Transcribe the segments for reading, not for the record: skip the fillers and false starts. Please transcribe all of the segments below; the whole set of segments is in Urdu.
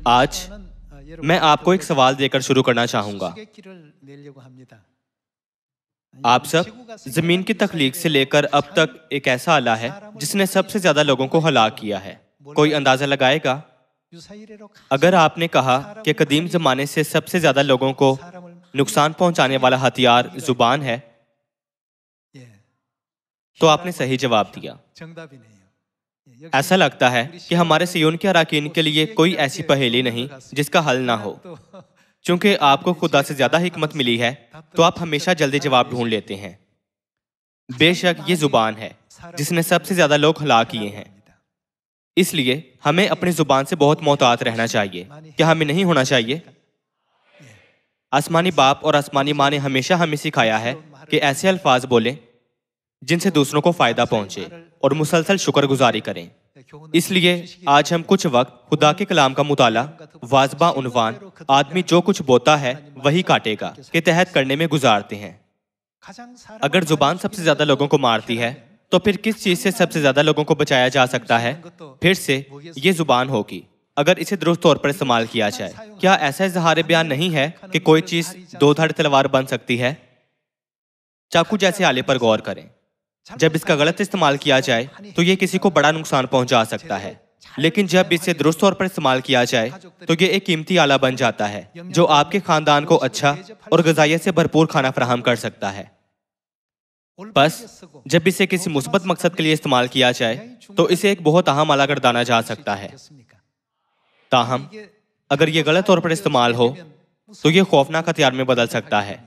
آج میں آپ کو ایک سوال دے کر شروع کرنا چاہوں گا۔ آپ سب زمین کی تخلیق سے لے کر اب تک ایک ایسا آلہ ہے جس نے سب سے زیادہ لوگوں کو ہلاک کیا ہے۔ کوئی اندازہ لگائے گا؟ اگر آپ نے کہا کہ قدیم زمانے سے سب سے زیادہ لوگوں کو نقصان پہنچانے والا ہتھیار زبان ہے تو آپ نے صحیح جواب دیا۔ ایسا لگتا ہے کہ ہمارے سیون کے اراکین کے لیے کوئی ایسی پہیلی نہیں جس کا حل نہ ہو۔ چونکہ آپ کو خدا سے زیادہ حکمت ملی ہے تو آپ ہمیشہ جلدی جواب ڈھونڈ لیتے ہیں۔ بے شک یہ زبان ہے جس نے سب سے زیادہ لوگ ہلاک کیے ہیں۔ اس لیے ہمیں اپنی زبان سے بہت محتاط رہنا چاہیے۔ کیا ہمیں نہیں ہونا چاہیے؟ آسمانی باپ اور آسمانی ماں نے ہمیشہ ہمیں سکھایا ہے کہ ایسے الفاظ بولیں جن سے دوسروں کو فائدہ پہنچے اور مسلسل شکر گزاری کریں۔ اس لیے آج ہم کچھ وقت خدا کے کلام کا مطالعہ واضح عنوان آدمی جو کچھ بوتا ہے وہی کاٹے گا کے تحت کرنے میں گزارتے ہیں۔ اگر زبان سب سے زیادہ لوگوں کو مارتی ہے تو پھر کس چیز سے سب سے زیادہ لوگوں کو بچایا جا سکتا ہے؟ پھر سے یہ زبان ہوگی اگر اسے درست طور پر استعمال کیا جائے۔ کیا ایسا اظہار بیان نہیں ہے کہ کوئی چیز دو دھڑ تلوار بن سکتی ہے؟ چاقو جیسے آلے پر غور کریں۔ جب اس کا غلط استعمال کیا جائے تو یہ کسی کو بڑا نقصان پہنچا سکتا ہے، لیکن جب اسے درست طور پر استعمال کیا جائے تو یہ ایک قیمتی آلہ بن جاتا ہے جو آپ کے خاندان کو اچھا اور غذائیت سے بھرپور کھانا فراہم کر سکتا ہے۔ بس جب اسے کسی مثبت مقصد کے لیے استعمال کیا جائے تو اسے ایک بہت اہم آلہ گردانا جا سکتا ہے۔ تاہم اگر یہ غلط طور پر استعمال ہو تو یہ خوفناک ہتھیار میں بدل سکتا ہے۔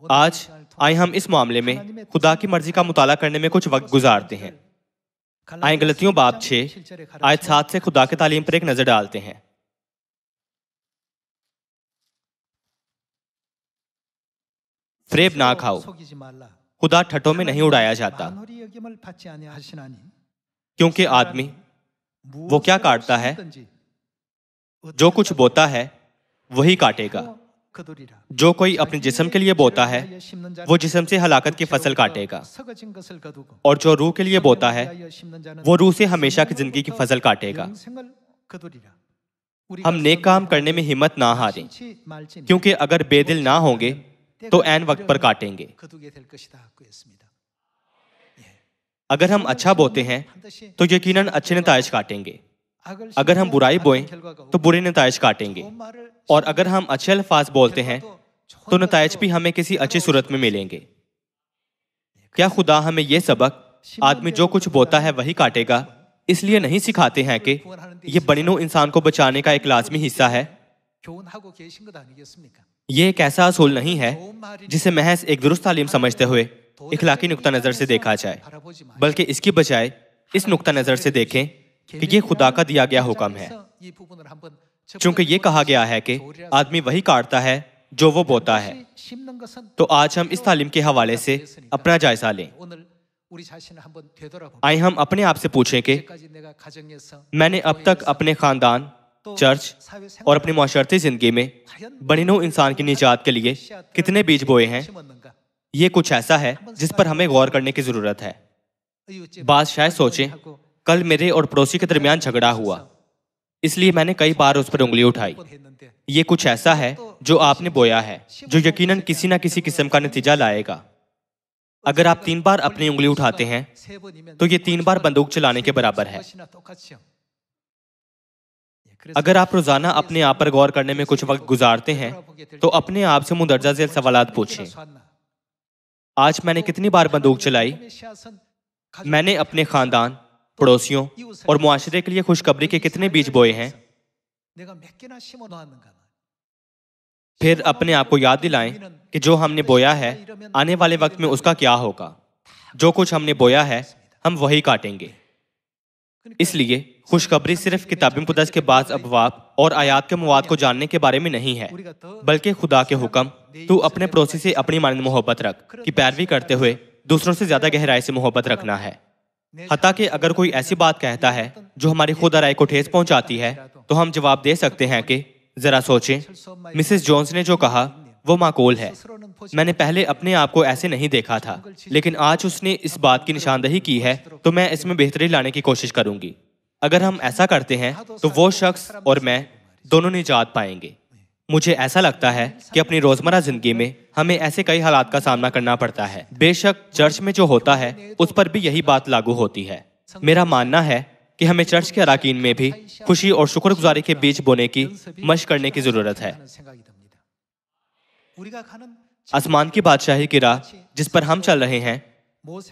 آج آئیں ہم اس معاملے میں خدا کی مرضی کا مطالعہ کرنے میں کچھ وقت گزارتے ہیں۔ آئیں غلطیوں باب 6 آیت 7 سے خدا کی تعلیم پر ایک نظر ڈالتے ہیں۔ فریب نہ کھاؤ، خدا ٹھٹوں میں نہیں اڑایا جاتا، کیونکہ آدمی وہ کیا کاٹتا ہے، جو کچھ بوتا ہے وہی کاٹے گا۔ جو کوئی اپنے جسم کے لیے بوتا ہے وہ جسم سے ہلاکت کی فصل کاٹے گا، اور جو روح کے لیے بوتا ہے وہ روح سے ہمیشہ کی زندگی کی فصل کاٹے گا۔ ہم نیک کام کرنے میں ہمت نہ ہاریں، کیونکہ اگر بے دل نہ ہوں گے تو عین وقت پر کاٹیں گے۔ اگر ہم اچھا بوتے ہیں تو یقیناً اچھے نتائج کاٹیں گے، اگر ہم برائی بوئیں تو برے نتائج کاٹیں گے، اور اگر ہم اچھے الفاظ بولتے ہیں تو نتائج بھی ہمیں کسی اچھی صورت میں ملیں گے۔ کیا خدا ہمیں یہ سبق آدمی جو کچھ بوتا ہے وہی کاٹے گا اس لیے نہیں سکھاتے ہیں کہ یہ بنی نوع انسان کو بچانے کا ایک لازمی حصہ ہے؟ یہ ایک ایسا اصول نہیں ہے جسے محض ایک درست تعلیم سمجھتے ہوئے اخلاقی نقطہ نظر سے دیکھا جائے، بلکہ اس کی بجائے اس نقطہ نظر سے دیکھیں کہ یہ خدا کا دیا گیا حکم ہے۔ چونکہ یہ کہا گیا ہے کہ آدمی وہی کاٹتا ہے جو وہ بوتا ہے۔ تو آج ہم اس تعلیم کے حوالے سے اپنا جائزہ لیں۔ آئیں ہم اپنے آپ سے پوچھیں کہ میں نے اب تک اپنے خاندان، چرچ اور اپنی معاشرتی زندگی میں بنی نوع انسان کی نجات کے لیے کتنے بیج بوئے ہیں؟ یہ کچھ ایسا ہے جس پر ہمیں غور کرنے کی ضرورت ہے۔ بعض شاید سوچیں کل میرے اور پڑوسی کے درمیان جھگڑا ہوا، اس لیے میں نے کئی بار اس پر انگلی اٹھائی۔ یہ کچھ ایسا ہے جو آپ نے بویا ہے جو یقیناً کسی نہ کسی قسم کا نتیجہ لائے گا۔ اگر آپ 3 بار اپنی انگلی اٹھاتے ہیں تو یہ 3 بار بندوق چلانے کے برابر ہے۔ اگر آپ روزانہ اپنے آپ پر غور کرنے میں کچھ وقت گزارتے ہیں تو اپنے آپ سے مندرجہ ذیل سوالات پوچھیں۔ آج میں نے کتنی بار بندوق چلائی؟ میں نے اپنے خاندان، پڑوسیوں اور معاشرے کے لیے خوشخبری کے کتنے بیج بوئے ہیں؟ پھر اپنے آپ کو یاد دلائیں کہ جو ہم نے بویا ہے آنے والے وقت میں اس کا کیا ہوگا۔ جو کچھ ہم نے بویا ہے ہم وہی کاٹیں گے۔ اس لیے خوشخبری صرف کتاب مقدس کے بعض ابواب اور آیات کے مواد کو جاننے کے بارے میں نہیں ہے، بلکہ خدا کے حکم تو اپنے پڑوسی سے اپنی مانند محبت رکھ کی پیروی کرتے ہوئے دوسروں سے زیادہ گہرائی سے محبت رکھنا ہے۔ حتیٰ کہ اگر کوئی ایسی بات کہتا ہے جو ہماری خود آرائی کو ٹھیس پہنچاتی ہے تو ہم جواب دے سکتے ہیں کہ ذرا سوچیں، مسز جونز نے جو کہا وہ معقول ہے۔ میں نے پہلے اپنے آپ کو ایسے نہیں دیکھا تھا، لیکن آج اس نے اس بات کی نشاندہی کی ہے تو میں اس میں بہتری لانے کی کوشش کروں گی۔ اگر ہم ایسا کرتے ہیں تو وہ شخص اور میں دونوں نجات پائیں گے۔ مجھے ایسا لگتا ہے کہ اپنی روزمرہ زندگی میں ہمیں ایسے کئی حالات کا سامنا کرنا پڑتا ہے۔ بے شک چرچ میں جو ہوتا ہے اس پر بھی یہی بات لاگو ہوتی ہے۔ میرا ماننا ہے کہ ہمیں چرچ کے اراکین میں بھی خوشی اور شکر گزاری کے بیج بونے کی مشق کرنے کی ضرورت ہے۔ آسمان کی بادشاہی کی راہ جس پر ہم چل رہے ہیں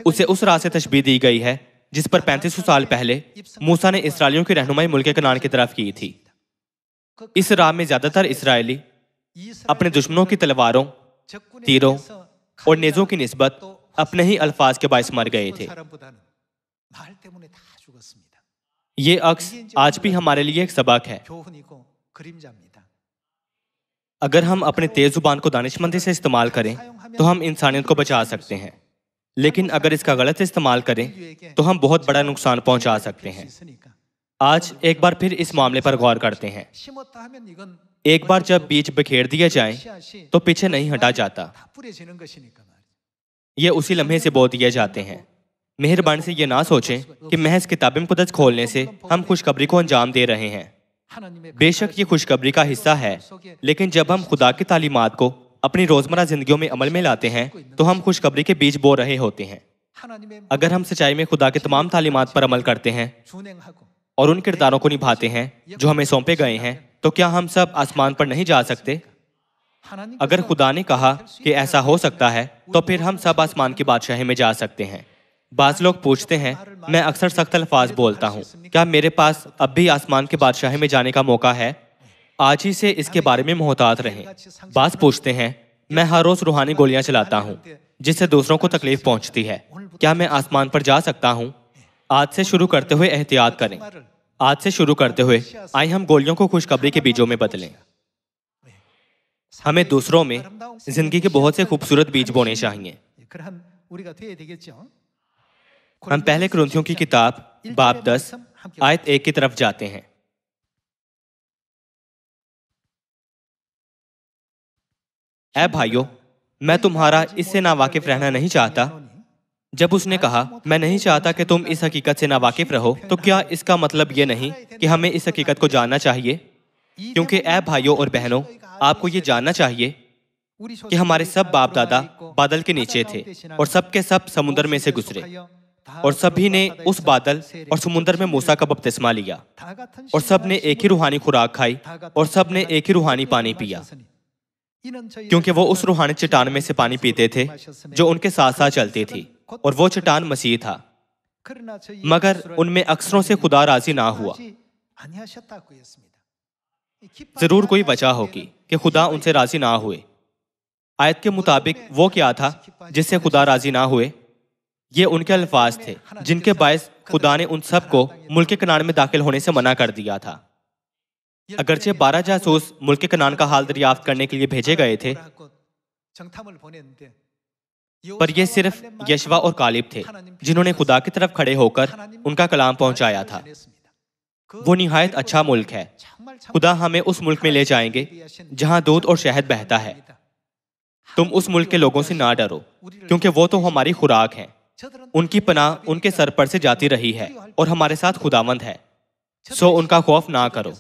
اسے اس راہ سے تشبیہ دی گئی ہے جس پر 3500 سال پہلے موسیٰ نے اسرائیلیوں کی رہنمائی ملک کنعان کی طرف کی تھی۔ اس راہ میں زیادہ تر اسرائیلی اپنے دشمنوں کی تلواروں، تیروں اور نیزوں کی نسبت اپنے ہی الفاظ کے باعث مر گئے تھے۔ یہ عکس آج بھی ہمارے لیے ایک سبق ہے۔ اگر ہم اپنے تیز زبان کو دانشمندی سے استعمال کریں تو ہم انسانیت کو بچا سکتے ہیں، لیکن اگر اس کا غلط استعمال کریں تو ہم بہت بڑا نقصان پہنچا سکتے ہیں۔ آج ایک بار پھر اس معاملے پر غور کرتے ہیں۔ ایک بار جب بیج بکھیر دیے جائیں تو پیچھے نہیں ہٹا جاتا، یہ اسی لمحے سے بو دیے جاتے ہیں۔ مہربانی سے یہ نہ سوچیں کہ محض کتاب مقدس کھولنے سے ہم خوشخبری کو انجام دے رہے ہیں۔ بے شک یہ خوشخبری کا حصہ ہے، لیکن جب ہم خدا کی تعلیمات کو اپنی روزمرہ زندگیوں میں عمل میں لاتے ہیں تو ہم خوشخبری کے بیج بو رہے ہوتے ہیں۔ اگر ہم سچائی میں خدا کے تمام تعلیمات پر عمل کرتے ہیں اور ان کرداروں کو نبھاتے ہیں جو ہمیں سونپے گئے ہیں تو کیا ہم سب آسمان پر نہیں جا سکتے؟ اگر خدا نے کہا کہ ایسا ہو سکتا ہے تو پھر ہم سب آسمان کی بادشاہی میں جا سکتے ہیں۔ بعض لوگ پوچھتے ہیں، میں اکثر سخت الفاظ بولتا ہوں، کیا میرے پاس اب بھی آسمان کی بادشاہی میں جانے کا موقع ہے؟ آج ہی سے اس کے بارے میں محتاط رہیں۔ بعض پوچھتے ہیں، میں ہر روز روحانی گولیاں چلاتا ہوں جس سے دوسروں کو تکلیف پہنچتی ہے، کیا میں آسمان پر جا سکتا ہوں؟ آج سے شروع کرتے ہوئے احتیاط کریں۔ آج سے شروع کرتے ہوئے آئیں ہم گولیوں کو خوشخبری کے بیجوں میں بدلیں۔ ہمیں دوسروں میں زندگی کے بہت سے خوبصورت بیج بونے چاہیے۔ ہم پہلے کرنتھیوں کی کتاب باب 10 آیت 1 کی طرف جاتے ہیں۔ اے بھائیو، میں تمہارا اس سے ناواقف رہنا نہیں چاہتا۔ جب اس نے کہا میں نہیں چاہتا کہ تم اس حقیقت سے ناواقف رہو تو کیا اس کا مطلب یہ نہیں کہ ہمیں اس حقیقت کو جاننا چاہیے؟ کیونکہ اے بھائیوں اور بہنوں، آپ کو یہ جاننا چاہیے کہ ہمارے سب باپ دادا بادل کے نیچے تھے اور سب کے سب سمندر میں سے گزرے، اور سبھی نے اس بادل اور سمندر میں موسیٰ کا بپتسمہ لیا، اور سب نے ایک ہی روحانی خوراک کھائی اور سب نے ایک ہی روحانی پانی پیا، کیونکہ وہ اس روحانی چٹان میں سے پانی پیتے تھے جو ان کے ساتھ ساتھ چلتی تھی، اور وہ چٹان مسیح تھا۔ مگر ان میں اکثروں سے خدا راضی نہ ہوا۔ ضرور کوئی وجہ ہوگی کہ خدا ان سے راضی نہ ہوئے۔ آیت کے مطابق وہ کیا تھا جس سے خدا راضی نہ ہوئے؟ یہ ان کے الفاظ تھے جن کے باعث خدا نے ان سب کو ملک کنعان میں داخل ہونے سے منع کر دیا تھا۔ اگرچہ 12 جاسوس ملک کنعان کا حال دریافت کرنے کے لیے بھیجے گئے تھے، پر یہ صرف یشوا اور کالب تھے جنہوں نے خدا کی طرف کھڑے ہو کر ان کا کلام پہنچایا تھا۔ وہ نہایت اچھا ملک ہے۔ خدا ہمیں اس ملک میں لے جائیں گے جہاں دودھ اور شہد بہتا ہے۔ تم اس ملک کے لوگوں سے نہ ڈرو، کیونکہ وہ تو ہماری خوراک ہیں۔ ان کی پناہ ان کے سر پر سے جاتی رہی ہے اور ہمارے ساتھ خداوند ہے، سو ان کا خوف نہ کرو۔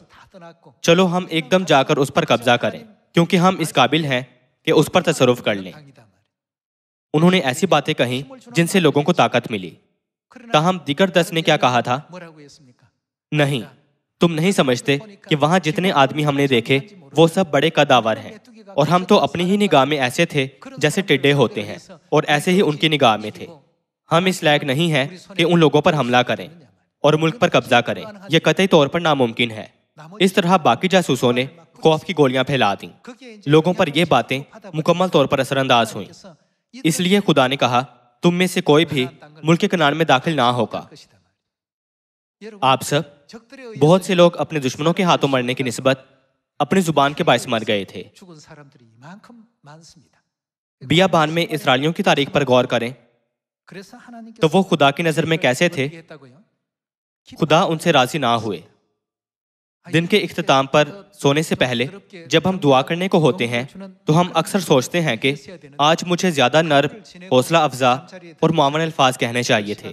چلو ہم ایک دم جا کر اس پر قبضہ کریں، کیونکہ ہم اس قابل ہیں کہ اس پر تصرف کر لیں۔ انہوں نے ایسی باتیں کہیں جن سے لوگوں کو طاقت ملی۔ تاہم دیگر 10 نے کیا کہا تھا؟ نہیں، تم نہیں سمجھتے کہ وہاں جتنے آدمی ہم نے دیکھے وہ سب بڑے قدآور ہیں، اور ہم تو اپنی ہی نگاہ میں ایسے تھے جیسے ٹڈے ہوتے ہیں، اور ایسے ہی ان کی نگاہ میں تھے۔ ہم اس لائق نہیں ہیں کہ ان لوگوں پر حملہ کریں اور ملک پر قبضہ کریں، یہ قطعی طور پر ناممکن ہے۔ اس طرح باقی جاسوسوں نے خوف کی گولیاں پھیلا دیں۔ لوگوں پر یہ باتیں مکمل طور پر اثر انداز ہوئیں۔ اس لیے خدا نے کہا تم میں سے کوئی بھی ملک کنعان میں داخل نہ ہوگا۔ آپ سب، بہت سے لوگ اپنے دشمنوں کے ہاتھوں مرنے کی نسبت اپنی زبان کے باعث مر گئے تھے۔ بیابان میں اسرائیلیوں کی تاریخ پر غور کریں تو وہ خدا کی نظر میں کیسے تھے؟ خدا ان سے راضی نہ ہوئے۔ دن کے اختتام پر سونے سے پہلے جب ہم دعا کرنے کو ہوتے ہیں تو ہم اکثر سوچتے ہیں کہ آج مجھے زیادہ نرم، حوصلہ افزا اور معاون الفاظ کہنے چاہیے تھے،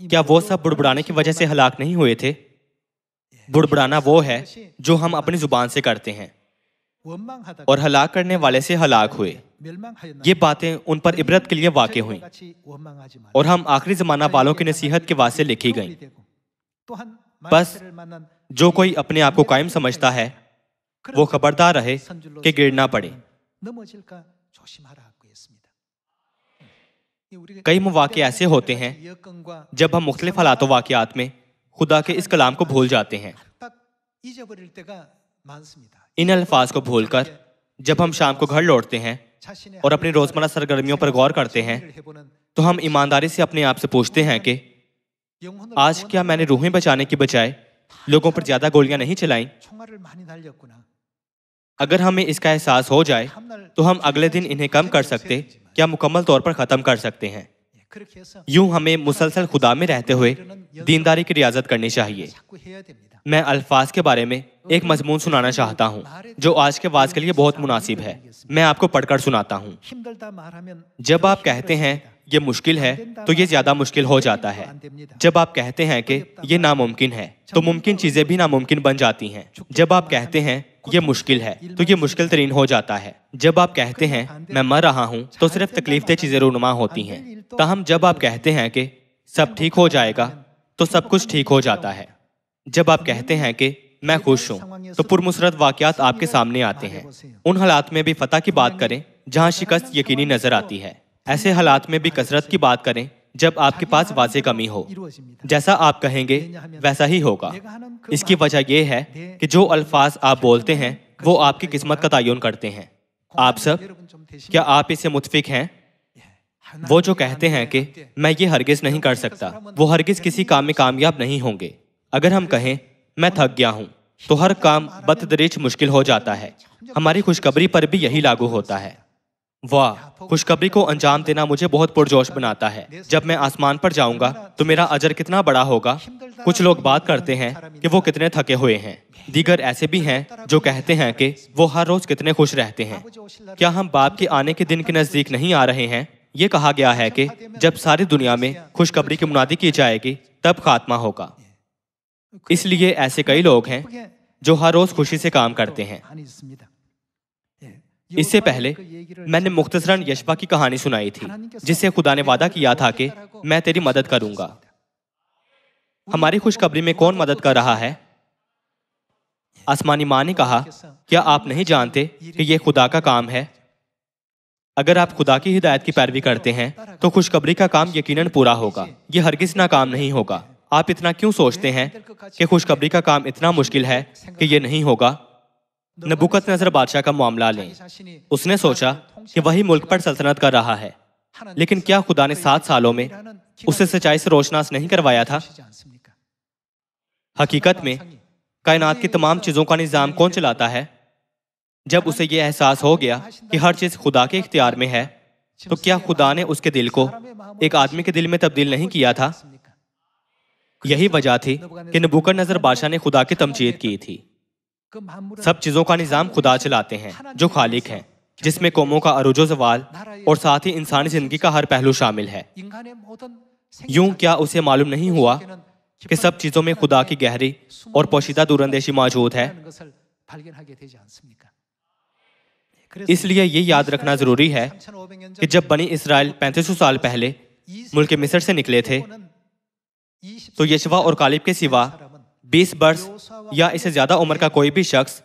کیا وہ سب بڑبڑانے کی وجہ سے ہلاک نہیں ہوئے تھے؟ بڑبڑانا وہ ہے جو ہم اپنی زبان سے کرتے ہیں، اور ہلاک کرنے والے سے ہلاک ہوئے۔ یہ باتیں ان پر عبرت کے لیے واقع ہوئیں، اور ہم آخری زمانہ والوں کی نصیحت کے واسطے لکھی گئیں۔ بس جو کوئی اپنے آپ کو قائم سمجھتا ہے وہ خبردار رہے کہ گر نہ پڑے۔ کئی مواقع ایسے ہوتے ہیں جب ہم مختلف حالات و واقعات میں خدا کے اس کلام کو بھول جاتے ہیں۔ ان الفاظ کو بھول کر جب ہم شام کو گھر لوٹتے ہیں اور اپنی روزمرہ سرگرمیوں پر غور کرتے ہیں تو ہم ایمانداری سے اپنے آپ سے پوچھتے ہیں کہ آج کیا میں نے روحیں بچانے کی بجائے لوگوں پر زیادہ گولیاں نہیں چلائیں؟ اگر ہمیں اس کا احساس ہو جائے تو ہم اگلے دن انہیں کم کر سکتے یا مکمل طور پر ختم کر سکتے ہیں۔ یوں ہمیں مسلسل خدا میں رہتے ہوئے دینداری کی ریاضت کرنی چاہیے۔ میں الفاظ کے بارے میں ایک مضمون سنانا چاہتا ہوں جو آج کے وعظ کے لیے بہت مناسب ہے۔ میں آپ کو پڑھ کر سناتا ہوں۔ جب آپ کہتے ہیں یہ مشکل ہے تو یہ زیادہ مشکل ہو جاتا ہے۔ جب آپ کہتے ہیں کہ یہ ناممکن ہے تو ممکن چیزیں بھی ناممکن بن جاتی ہیں۔ جب آپ کہتے ہیں یہ مشکل ہے تو یہ مشکل ترین ہو جاتا ہے۔ جب آپ کہتے ہیں میں مر رہا ہوں تو صرف تکلیف دہ چیزیں رونما ہوتی ہیں۔ تاہم جب آپ کہتے ہیں کہ سب ٹھیک ہو جائے گا تو سب کچھ ٹھیک ہو جاتا ہے۔ جب آپ کہتے ہیں کہ میں خوش ہوں تو پرمسرت واقعات آپ کے سامنے آتے ہیں۔ ان حالات میں بھی فتح کی بات کریں جہاں شکست یقینی نظر آتی ہے۔ ایسے حالات میں بھی کثرت کی بات کریں جب آپ کے پاس واضح کمی ہو۔ جیسا آپ کہیں گے ویسا ہی ہوگا۔ اس کی وجہ یہ ہے کہ جو الفاظ آپ بولتے ہیں وہ آپ کی قسمت کا تعین کرتے ہیں۔ آپ سب کیا آپ اس سے متفق ہیں؟ وہ جو کہتے ہیں کہ میں یہ ہرگز نہیں کر سکتا وہ ہرگز کسی کام میں کامیاب نہیں ہوں گے۔ اگر ہم کہیں میں تھک گیا ہوں تو ہر کام بتدریج مشکل ہو جاتا ہے۔ ہماری خوشخبری پر بھی یہی لاگو ہوتا ہے۔ واہ، خوشخبری کو انجام دینا مجھے بہت پرجوش بناتا ہے۔ جب میں آسمان پر جاؤں گا تو میرا اجر کتنا بڑا ہوگا۔ کچھ لوگ بات کرتے ہیں کہ وہ کتنے تھکے ہوئے ہیں۔ دیگر ایسے بھی ہیں جو کہتے ہیں کہ وہ ہر روز کتنے خوش رہتے ہیں۔ کیا ہم باپ کے آنے کے دن کے نزدیک نہیں آ رہے ہیں؟ یہ کہا گیا ہے کہ جب ساری دنیا میں خوشخبری کی منادی کی جائے گی تب خاتمہ ہوگا۔ اس لیے ایسے کئی لوگ ہیں جو ہر روز خوشی سے کام کرتے ہیں۔ اس سے پہلے میں نے مختصراً یشوا کی کہانی سنائی تھی جس سے خدا نے وعدہ کیا تھا کہ میں تیری مدد کروں گا۔ ہماری خوشخبری میں کون مدد کر رہا ہے؟ آسمانی ماں نے کہا کیا آپ نہیں جانتے کہ یہ خدا کا کام ہے؟ اگر آپ خدا کی ہدایت کی پیروی کرتے ہیں تو خوشخبری کا کام یقیناً پورا ہوگا۔ یہ ہرگز ناکام نہیں ہوگا۔ آپ اتنا کیوں سوچتے ہیں کہ خوشخبری کا کام اتنا مشکل ہے کہ یہ نہیں ہوگا؟ نبوکت نظر بادشاہ کا معاملہ لیں۔ اس نے سوچا کہ وہی ملک پر سلطنت کر رہا ہے، لیکن کیا خدا نے 7 سالوں میں اسے سچائی سے روشناس نہیں کروایا تھا؟ حقیقت میں کائنات کی تمام چیزوں کا نظام کون چلاتا ہے؟ جب اسے یہ احساس ہو گیا کہ ہر چیز خدا کے اختیار میں ہے تو کیا خدا نے اس کے دل کو ایک آدمی کے دل میں تبدیل نہیں کیا تھا؟ یہی وجہ تھی کہ نبوکت نظر بادشاہ نے خدا کی تمجید کی تھی۔ سب چیزوں کا نظام خدا چلاتے ہیں جو خالق ہیں، جس میں قوموں کا عروج و زوال اور ساتھ ہی انسانی زندگی کا ہر پہلو شامل ہے۔ یوں کیا اسے معلوم نہیں ہوا کہ سب چیزوں میں خدا کی گہری اور پوشیدہ دوراندیشی موجود ہے؟ اس لیے یہ یاد رکھنا ضروری ہے کہ جب بنی اسرائیل 3500 سال پہلے ملک مصر سے نکلے تھے تو یشوا اور کالب کے سوا 20 برس یا اس سے زیادہ عمر کا کوئی بھی شخص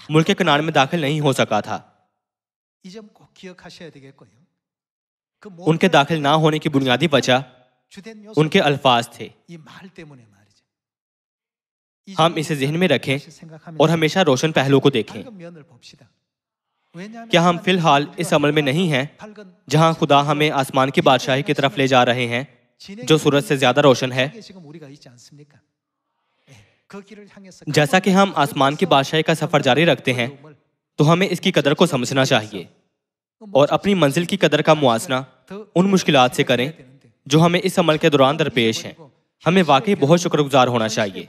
ملک کنعان میں داخل نہیں ہو سکا تھا۔ ان کے داخل نہ ہونے کی بنیادی وجہ ان کے الفاظ تھے۔ ہم اسے ذہن میں رکھیں اور ہمیشہ روشن پہلو کو دیکھیں۔ کیا ہم فی الحال اس عمل میں نہیں ہیں جہاں خدا ہمیں آسمان کی بادشاہی کی طرف لے جا رہے ہیں جو سورج سے زیادہ روشن ہے؟ جیسا کہ ہم آسمان کی بادشاہی کا سفر جاری رکھتے ہیں تو ہمیں اس کی قدر کو سمجھنا چاہیے اور اپنی منزل کی قدر کا موازنہ ان مشکلات سے کریں جو ہمیں اس عمل کے دوران درپیش ہیں۔ ہمیں واقعی بہت شکر گزار ہونا چاہیے۔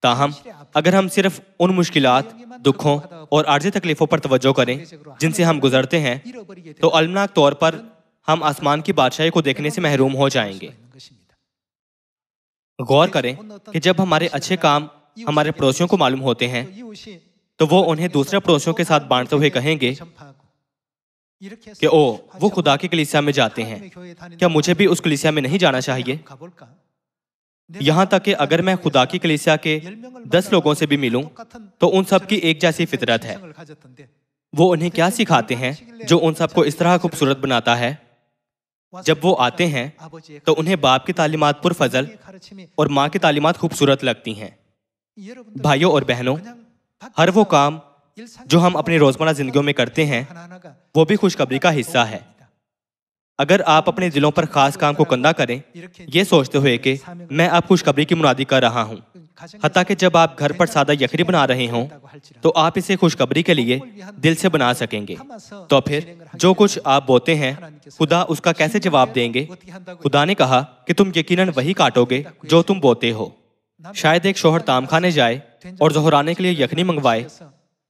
تاہم اگر ہم صرف ان مشکلات، دکھوں اور عارضی تکلیفوں پر توجہ کریں جن سے ہم گزرتے ہیں تو المناک طور پر ہم آسمان کی بادشاہی کو دیکھنے سے محروم ہو جائیں گے۔ غور کریں کہ جب ہمارے اچھے کام ہمارے پڑوسیوں کو معلوم ہوتے ہیں تو وہ انہیں دوسرے پڑوسیوں کے ساتھ بانٹتے ہوئے کہیں گے کہ وہ خدا کی کلیسیا میں جاتے ہیں، کیا مجھے بھی اس کلیسیا میں نہیں جانا چاہیے؟ یہاں تک کہ اگر میں خدا کی کلیسیا کے 10 لوگوں سے بھی ملوں تو ان سب کی ایک جیسی فطرت ہے۔ وہ انہیں کیا سکھاتے ہیں جو ان سب کو اس طرح خوبصورت بناتا ہے؟ جب وہ آتے ہیں تو انہیں باپ کی تعلیمات پر فضل اور ماں کی تعلیمات خوبصورت لگتی ہیں۔ بھائیوں اور بہنوں، ہر وہ کام جو ہم اپنی روزمرہ زندگیوں میں کرتے ہیں وہ بھی خوشخبری کا حصہ ہے۔ اگر آپ اپنے دلوں پر خاص کام کو کندہ کریں یہ سوچتے ہوئے کہ میں اب خوشخبری کی منادی کر رہا ہوں، حتیٰ کہ جب آپ گھر پر سادہ یخنی بنا رہے ہوں تو آپ اسے خوشخبری کے لیے دل سے بنا سکیں گے، تو پھر جو کچھ آپ بوتے ہیں خدا اس کا کیسے جواب دیں گے؟ خدا نے کہا کہ تم یقیناً وہی کاٹو گے جو تم بوتے ہو۔ شاید ایک شوہر طعام کھانے جائے اور ظہرانے کے لیے یخنی منگوائے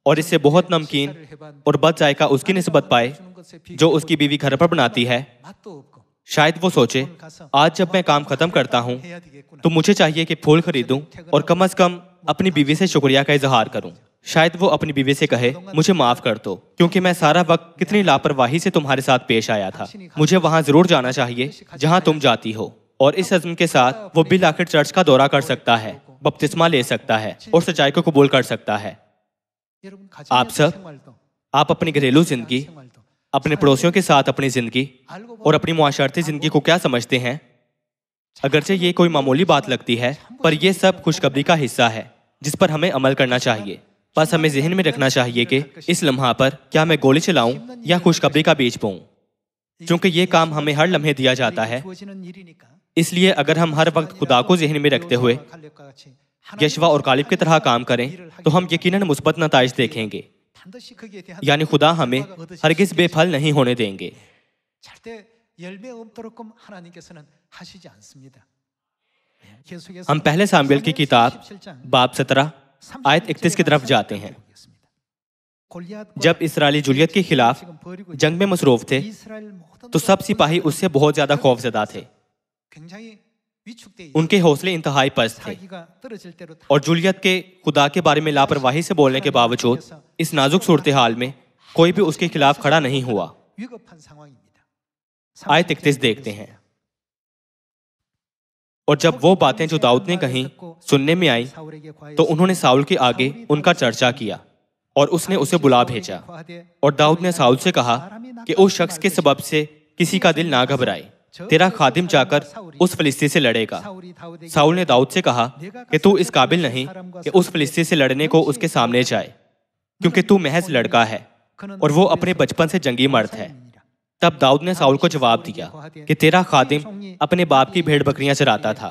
اور اس سے بہت نمکین اور بد ذائقہ اس کی نسبت پائے جو اس کی بیوی گھر پر بناتی ہے۔ شاید وہ سوچے آج جب میں کام ختم کرتا ہوں تو مجھے چاہیے کہ پھول خریدوں اور کم از کم اپنی بیوی سے شکریہ کا اظہار کروں۔ شاید وہ اپنی بیوی سے کہے مجھے معاف کر دو کیونکہ میں سارا وقت کتنی لاپرواہی سے تمہارے ساتھ پیش آیا تھا، مجھے وہاں ضرور جانا چاہیے جہاں تم جاتی ہو۔ اور اس عزم کے ساتھ وہ بالآخر چرچ کا دورہ کر سکتا ہے، بپتسمہ لے سکتا ہے اور سچائی کو قبول کر سکتا ہے۔ آپ سب، آپ اپنی گھریلو زندگی، اپنے پڑوسیوں کے ساتھ اپنی زندگی اور اپنی معاشرتی زندگی کو کیا سمجھتے ہیں؟ اگرچہ یہ کوئی معمولی بات لگتی ہے پر یہ سب خوشخبری کا حصہ ہے جس پر ہمیں عمل کرنا چاہیے۔ بس ہمیں ذہن میں رکھنا چاہیے کہ اس لمحہ پر کیا میں گولی چلاؤں یا خوشخبری کا بیج بوؤں، چونکہ یہ کام ہمیں ہر لمحے دیا جاتا ہے۔ اس لیے اگر ہم ہر وقت خدا کو ذہن میں رکھتے ہوئے یشوا اور کالب کی طرح کام کریں تو ہم یقیناً مثبت نتائج دیکھیں گے، یعنی خدا ہمیں ہرگز بے پھل نہیں ہونے دیں گے۔ ہم پہلے سامویل کی کتاب باب 17 آیت 31 کی طرف جاتے ہیں۔ جب اسرائیلی جولیت کے خلاف جنگ میں مصروف تھے تو سب سپاہی اس سے بہت زیادہ خوفزدہ تھے، ان کے حوصلے انتہائی پست تھے، اور جولیت کے خدا کے بارے میں لاپرواہی سے بولنے کے باوجود اس نازک صورتحال میں کوئی بھی اس کے خلاف کھڑا نہیں ہوا۔ آیت 31 دیکھتے ہیں۔ اور جب وہ باتیں جو داؤد نے کہیں سننے میں آئیں تو انہوں نے ساؤل کے آگے ان کا چرچا کیا اور اس نے اسے بلا بھیجا، اور داؤد نے ساؤل سے کہا کہ اس شخص کے سبب سے کسی کا دل نہ گھبرائے، تیرا خادم جا کر اس فلسطی سے لڑے گا۔ ساؤل نے داؤد سے کہا کہ تو اس قابل نہیں کہ اس فلسطی سے لڑنے کو اس کے سامنے جائے، کیونکہ تو محض لڑکا ہے اور وہ اپنے بچپن سے جنگی مرد ہے۔ تب داؤد نے ساؤل کو جواب دیا کہ تیرا خادم اپنے باپ کی بھیڑ بکریاں چراتا تھا،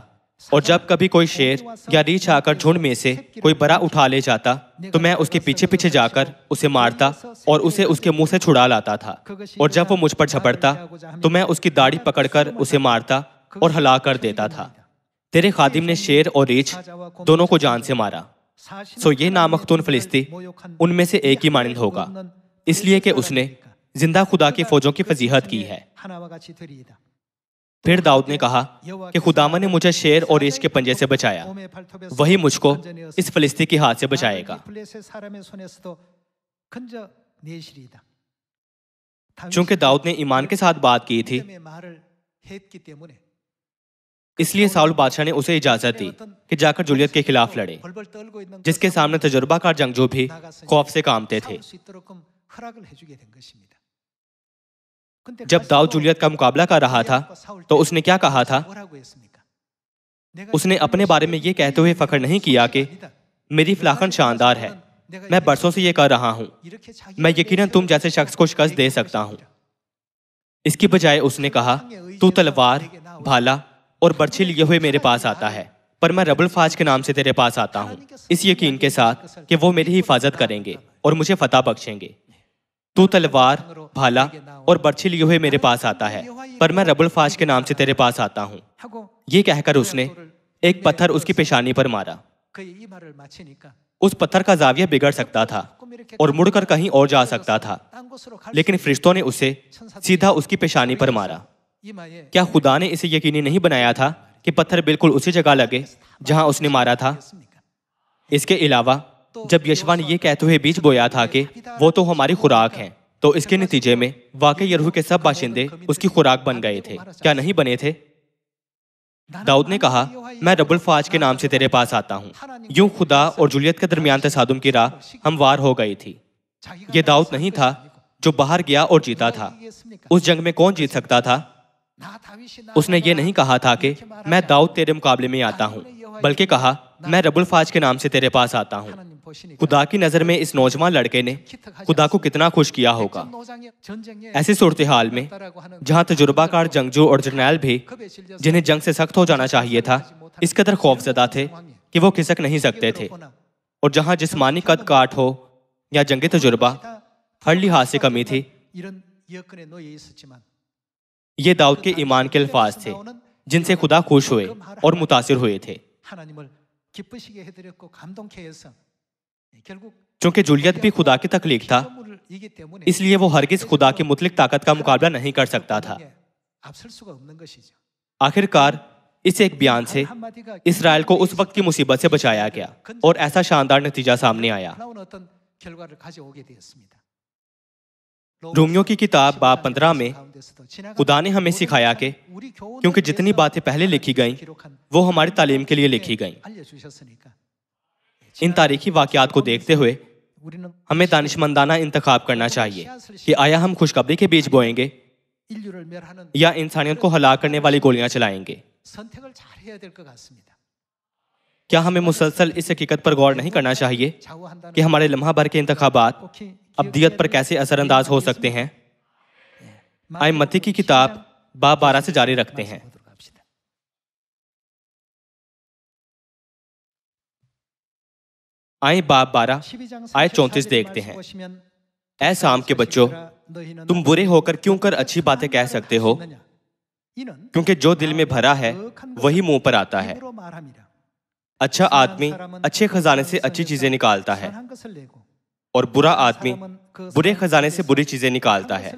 اور جب کبھی کوئی شیر یا ریچھ آ کر جھنڈ میں سے کوئی برا اٹھا لے جاتا تو میں اس کے پیچھے پیچھے جا کر اسے مارتا اور اسے اس کے منہ سے چھڑا لاتا تھا، اور جب وہ مجھ پر جھپٹتا تو میں اس کی داڑھی پکڑ کر اسے مارتا اور ہلاک کر دیتا تھا۔ تیرے خادم نے شیر اور ریچھ دونوں کو جان سے مارا، سو یہ نامختون فلسطی ان میں سے ایک ہی مانند ہوگا، اس لیے کہ اس نے زندہ خدا کی فوجوں کی فضیحت کی ہے۔ پھر داؤد نے کہا کہ خداوند نے مجھے شیر اور ریچھ کے پنجے سے بچایا، وہی مجھ کو اس فلسطی کے ہاتھ سے بچائے گا۔ چونکہ داؤد نے ایمان کے ساتھ بات کی تھی اس لیے ساؤل بادشاہ نے اسے اجازت دی کہ جا کر جولیت کے خلاف لڑے، جس کے سامنے تجربہ کار جنگجو بھی خوف سے کانپتے تھے۔ جب داؤد جولیت کا مقابلہ کر رہا تھا تو اس نے کیا کہا تھا؟ اس نے اپنے بارے میں یہ کہتے ہوئے فخر نہیں کیا کہ میری فلاخن شاندار ہے، میں برسوں سے یہ کر رہا ہوں، میں یقیناً تم جیسے شخص کو شکست دے سکتا ہوں۔ اس کی بجائے اس نے کہا تو تلوار، بھالا اور برچھی لیے ہوئے میرے پاس آتا ہے، پر میں رب الفاج کے نام سے تیرے پاس آتا ہوں، اس یقین کے ساتھ کہ وہ میری حفاظت کریں گے اور مجھے فتح بخشیں گے۔ تو تلوار، بھالا اور برچھی لیے ہوئے میرے پاس آتا ہے، پر میں رب الفاج کے نام سے تیرے پاس آتا ہوں۔ یہ کہہ کر اس نے ایک پتھر اس کی پیشانی پر مارا۔ اس پتھر کا زاویہ بگڑ سکتا تھا اور مڑ کر کہیں اور جا سکتا تھا، لیکن فرشتوں نے اسے سیدھا اس کی پیشانی پر مارا۔ کیا خدا نے اسے یقینی نہیں بنایا تھا کہ پتھر بالکل اسی جگہ لگے جہاں اس نے مارا تھا؟ اس کے علاوہ جب یشوا نے یہ کہتے ہوئے بیج بویا تھا کہ وہ تو ہماری خوراک ہیں، تو اس کے نتیجے میں واقعی یریحو کے سب باشندے اس کی خوراک بن گئے تھے، کیا نہیں بنے تھے؟ داؤد نے کہا، میں رب الفاج کے نام سے تیرے پاس آتا ہوں۔ یوں خدا اور جولیت کے درمیان تصادم کی راہ ہموار ہو گئی تھی۔ یہ داؤد نہیں تھا جو باہر گیا اور جیتا تھا۔ اس جنگ میں کون جیت سکتا تھا؟ اس نے یہ نہیں کہا تھا کہ میں داؤد تیرے مقابلے میں آتا ہوں، بلکہ کہا میں رب الفاج کے نام سے تیرے پاس آتا ہوں۔ خدا کی نظر میں اس نوجوان لڑکے نے خدا کو کتنا خوش کیا ہوگا۔ ایسی صورتحال میں جہاں تجربہ کار جنگجو اور جرنیل بھی جنہیں جنگ سے سخت ہو جانا چاہیے تھا اس قدر خوف زدہ تھے کہ وہ کھسک نہیں سکتے تھے، اور جہاں جسمانی قد کاٹ ہو یا جنگی تجربہ ہر لحاظ سے کمی تھی، یہ داؤد کے ایمان کے الفاظ تھے جن سے خدا خوش ہوئے اور متاثر ہوئے تھے۔ چونکہ جولیت بھی خدا کی تخلیق تھا، اس لیے وہ ہرگز خدا کی مطلق طاقت کا مقابلہ نہیں کر سکتا تھا۔ آخر کار اس ایک بیان سے اسرائیل کو اس وقت کی مصیبت سے بچایا گیا اور ایسا شاندار نتیجہ سامنے آیا۔ رومیوں کی کتاب باب 15 میں خدا نے ہمیں سکھایا کہ کیونکہ جتنی باتیں پہلے لکھی گئیں وہ ہماری تعلیم کے لیے لکھی گئیں۔ ان تاریخی واقعات کو دیکھتے ہوئے ہمیں دانشمندانہ انتخاب کرنا چاہیے کہ آیا ہم خوشخبری کے بیج بوئیں گے یا انسانیت کو ہلاک کرنے والی گولیاں چلائیں گے؟ کیا ہمیں مسلسل اس حقیقت پر غور نہیں کرنا چاہیے کہ ہمارے لمحہ بھر کے انتخابات ابدیت پر کیسے اثر انداز ہو سکتے ہیں؟ آئے متی کی کتاب باب 12 سے جاری رکھتے ہیں۔ آئیں باب 12 آیت 34 دیکھتے ہیں۔ اے سام کے بچوں، تم برے ہو کر کیوں کر اچھی باتیں کہہ سکتے ہو؟ کیونکہ جو دل میں بھرا ہے وہی منہ پر آتا ہے۔ اچھا آدمی اچھے خزانے سے اچھی چیزیں نکالتا ہے، اور برا آدمی برے خزانے سے بری چیزیں نکالتا ہے۔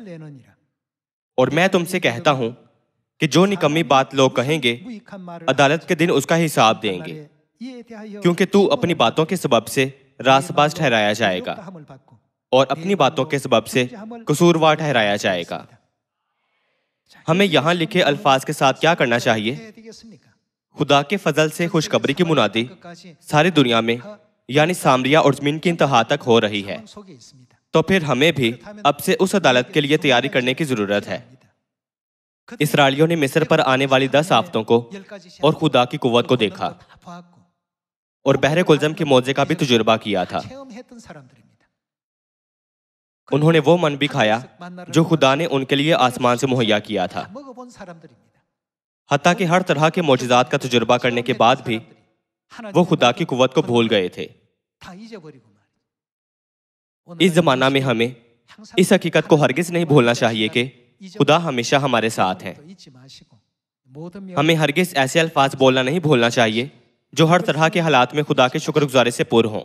اور میں تم سے کہتا ہوں کہ جو نکمی بات لوگ کہیں گے عدالت کے دن اس کا حساب دیں گے، کیونکہ تو اپنی باتوں کے سبب سے راست باز ٹھہرایا جائے گا اور اپنی باتوں کے سبب سے قصوروار ٹھہرایا جائے گا۔ ہمیں یہاں لکھے الفاظ کے ساتھ کیا کرنا چاہیے؟ خدا کے فضل سے خوشخبری کی منادی ساری دنیا میں یعنی سامریہ اور زمین کی انتہا تک ہو رہی ہے، تو پھر ہمیں بھی اب سے اس عدالت کے لیے تیاری کرنے کی ضرورت ہے۔ اسرائیلیوں نے مصر پر آنے والی 10 آفتوں کو اور خدا کی قوت کو دیکھا اور بحر کلزم کے معجزے کا بھی تجربہ کیا تھا۔ انہوں نے وہ من بھی کھایا جو خدا نے ان کے لیے آسمان سے مہیا کیا تھا۔ حتیٰ کہ ہر طرح کے معجزات کا تجربہ کرنے کے بعد بھی وہ خدا کی قوت کو بھول گئے تھے۔ اس زمانہ میں ہمیں اس حقیقت کو ہرگز نہیں بھولنا چاہیے کہ خدا ہمیشہ ہمارے ساتھ ہے۔ ہمیں ہرگز ایسے الفاظ بولنا نہیں بھولنا چاہیے جو ہر طرح کے حالات میں خدا کے شکر گزاری سے پر ہوں،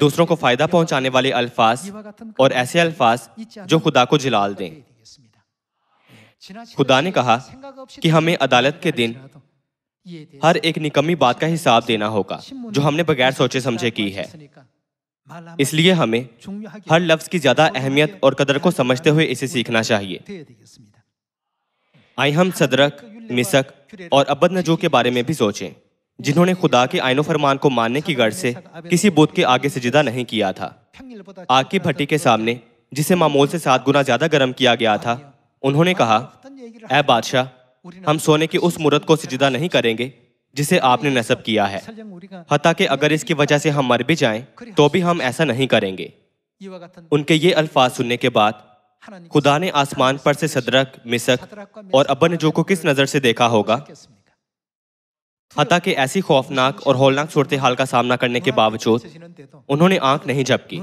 دوسروں کو فائدہ پہنچانے والے الفاظ اور ایسے الفاظ جو خدا کو جلال دیں۔ خدا نے کہا کہ ہمیں عدالت کے دن ہر ایک نکمی بات کا حساب دینا ہوگا جو ہم نے بغیر سوچے سمجھے کی ہے۔ اس لیے ہمیں ہر لفظ کی زیادہ اہمیت اور قدر کو سمجھتے ہوئے اسے سیکھنا چاہیے۔ آئیں ہم صدرک، مسک اور ابدنجو کے بارے میں بھی سوچیں، جنہوں نے خدا کے آئین و فرمان کو ماننے کی غرض سے کسی بت کے آگے سجدہ نہیں کیا تھا۔ آگ کی بھٹی کے سامنے جسے معمول سے 7 گنا زیادہ گرم کیا گیا تھا، انہوں نے کہا، اے بادشاہ، ہم سونے کی اس مورت کو سجدہ نہیں کریں گے جسے آپ نے نصب کیا ہے، حتیٰ کہ اگر اس کی وجہ سے ہم مر بھی جائیں تو بھی ہم ایسا نہیں کریں گے۔ ان کے یہ الفاظ سننے کے بعد خدا نے آسمان پر سے صدرک، مسک اور ابدنجو کو کس نظر سے دیکھا ہوگا؟ حتیٰ کہ ایسی خوفناک اور ہولناک صورتحال کا سامنا کرنے کے باوجود انہوں نے آنکھ نہیں جھپکی۔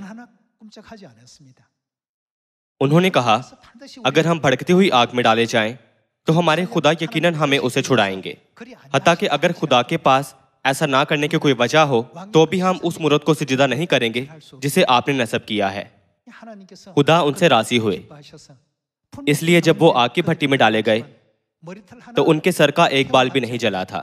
انہوں نے کہا، اگر ہم بھڑکتی ہوئی آگ میں ڈالے جائیں تو ہمارے خدا یقیناً ہمیں اسے چھڑائیں گے، حتیٰ کہ اگر خدا کے پاس ایسا نہ کرنے کی کوئی وجہ ہو تو بھی ہم اس مورت کو سجدہ نہیں کریں گے جسے آپ نے نصب کیا ہے۔ خدا ان سے راضی ہوئے، اس لیے جب وہ آگ کی بھٹی میں ڈالے گئے تو ان کے سر کا ایک بال بھی نہیں جلا تھا۔